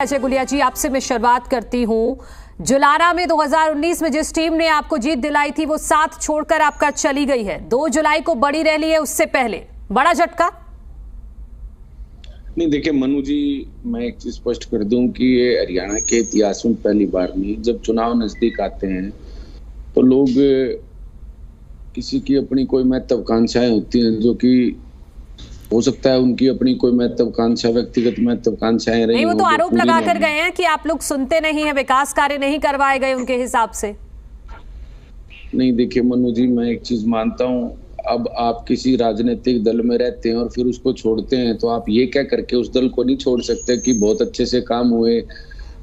अजय गुलिया जी, आपसे मैं शुरुआत करती हूँ। जुलाना में 2019 में जिस टीम ने आपको जीत दिलाई थी वो साथ छोड़कर आपका चली गई है। 2 जुलाई को बड़ी रैली है, उससे पहले बड़ा झटका। नहीं देखिए मनु जी, मैं एक चीज स्पष्ट कर दूं कि ये हरियाणा के इतिहास में पहली बार नहीं, जब चुनाव नजदीक आते हैं तो लोग किसी की अपनी कोई महत्वाकांक्षाएं होती हैं, जो कि हो सकता है उनकी अपनी कोई महत्वाकांक्षा, व्यक्तिगत महत्वाकांक्षाएं रही। नहीं, वो तो आरोप लगा कर गए हैं कि आप लोग सुनते नहीं हैं, विकास कार्य नहीं करवाए गए उनके हिसाब से। नहीं देखिए मनु जी, मैं एक चीज मानता हूँ, अब आप किसी राजनीतिक दल में रहते हैं और फिर उसको छोड़ते हैं तो आप ये क्या करके उस दल को नहीं छोड़ सकते कि बहुत अच्छे से काम हुए,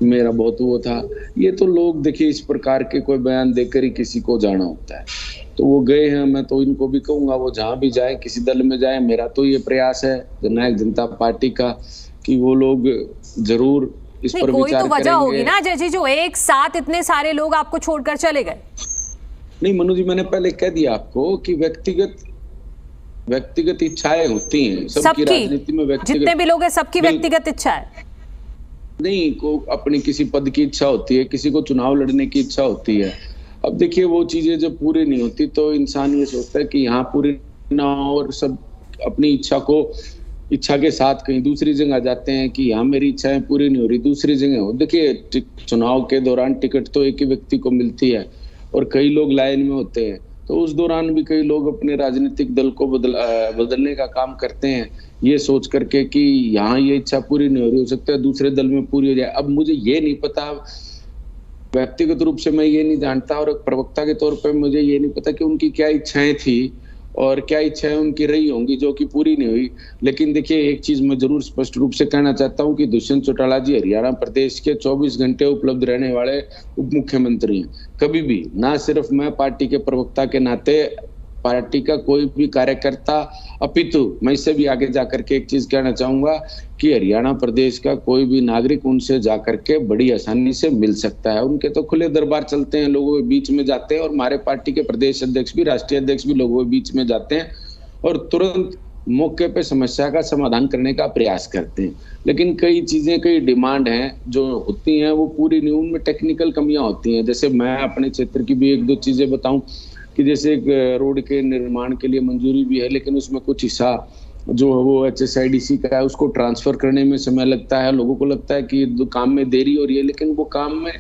मेरा बहुत वो था। ये तो लोग देखिए इस प्रकार के कोई बयान देकर ही किसी को जाना होता है। तो वो गए हैं, मैं तो इनको भी कहूंगा वो जहां भी जाए, किसी दल में जाए, मेरा तो ये प्रयास है जननायक जनता पार्टी का कि वो लोग जरूर इस पर विचार करेंगे। कोई तो वजह होगी ना अजय जी, जो एक साथ इतने सारे लोग आपको छोड़कर चले गए। नहीं मनु जी, मैंने पहले कह दिया आपको कि व्यक्तिगत इच्छाएं होती हैं सबकी राजनीति में। जितने भी लोग हैं सबकी व्यक्तिगत इच्छा है। नहीं, को अपनी किसी पद की इच्छा होती है, किसी को चुनाव लड़ने की इच्छा होती है। अब देखिए वो चीजें जब पूरी नहीं होती तो इंसान ये सोचता है कि यहाँ पूरी ना हो, और सब अपनी इच्छा के साथ कहीं दूसरी जगह जाते हैं कि यहाँ मेरी इच्छाएं पूरी नहीं हो रही, दूसरी जगह हो। देखिए चुनाव के दौरान टिकट तो एक ही व्यक्ति को मिलती है और कई लोग लाइन में होते हैं, तो उस दौरान भी कई लोग अपने राजनीतिक दल को बदलने का काम करते हैं, ये सोच करके कि यहाँ ये इच्छा पूरी नहीं हो रही, हो सकता है दूसरे दल में पूरी हो जाए। अब मुझे ये नहीं पता, व्यक्तिगत रूप से मैं ये नहीं जानता, और प्रवक्ता के तौर पर मुझे ये नहीं पता कि उनकी क्या इच्छाएं थी और क्या इच्छाएं उनकी रही होंगी जो कि पूरी नहीं हुई। लेकिन देखिए एक चीज मैं जरूर स्पष्ट रूप से कहना चाहता हूं कि दुष्यंत चौटाला जी हरियाणा प्रदेश के 24 घंटे उपलब्ध रहने वाले उप मुख्यमंत्री हैं। कभी भी ना सिर्फ मैं पार्टी के प्रवक्ता के नाते, पार्टी का कोई भी कार्यकर्ता, अपितु मैं इससे भी आगे जाकर के एक चीज कहना चाहूंगा कि हरियाणा प्रदेश का कोई भी नागरिक उनसे जाकर के बड़ी आसानी से मिल सकता है। उनके तो खुले दरबार चलते हैं, लोगों के बीच में जाते हैं, और हमारे पार्टी के प्रदेश अध्यक्ष भी, राष्ट्रीय अध्यक्ष भी लोगों के बीच में जाते हैं और तुरंत मौके पे समस्या का समाधान करने का प्रयास करते हैं। लेकिन कई चीजें, कई डिमांड हैं जो होती हैं वो पूरी नहीं, उनमें टेक्निकल कमियां होती हैं। जैसे मैं अपने क्षेत्र की भी 1-2 चीजें बताऊं कि जैसे एक रोड के निर्माण के लिए मंजूरी भी है, लेकिन उसमें कुछ हिस्सा जो वो HSIDC का है उसको ट्रांसफर करने में समय लगता है। लोगों को लगता है कि काम में देरी हो रही है, लेकिन वो काम में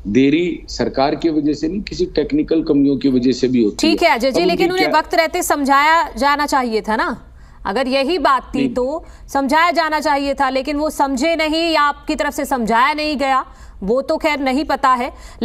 देरी सरकार की वजह से नहीं, किसी टेक्निकल कमियों की वजह से भी होती है। ठीक है अजय जी, लेकिन उन्हें वक्त रहते समझाया जाना चाहिए था ना। अगर यही बात थी तो समझाया जाना चाहिए था, लेकिन वो समझे नहीं या आपकी तरफ से समझाया नहीं गया, वो तो खैर नहीं पता है।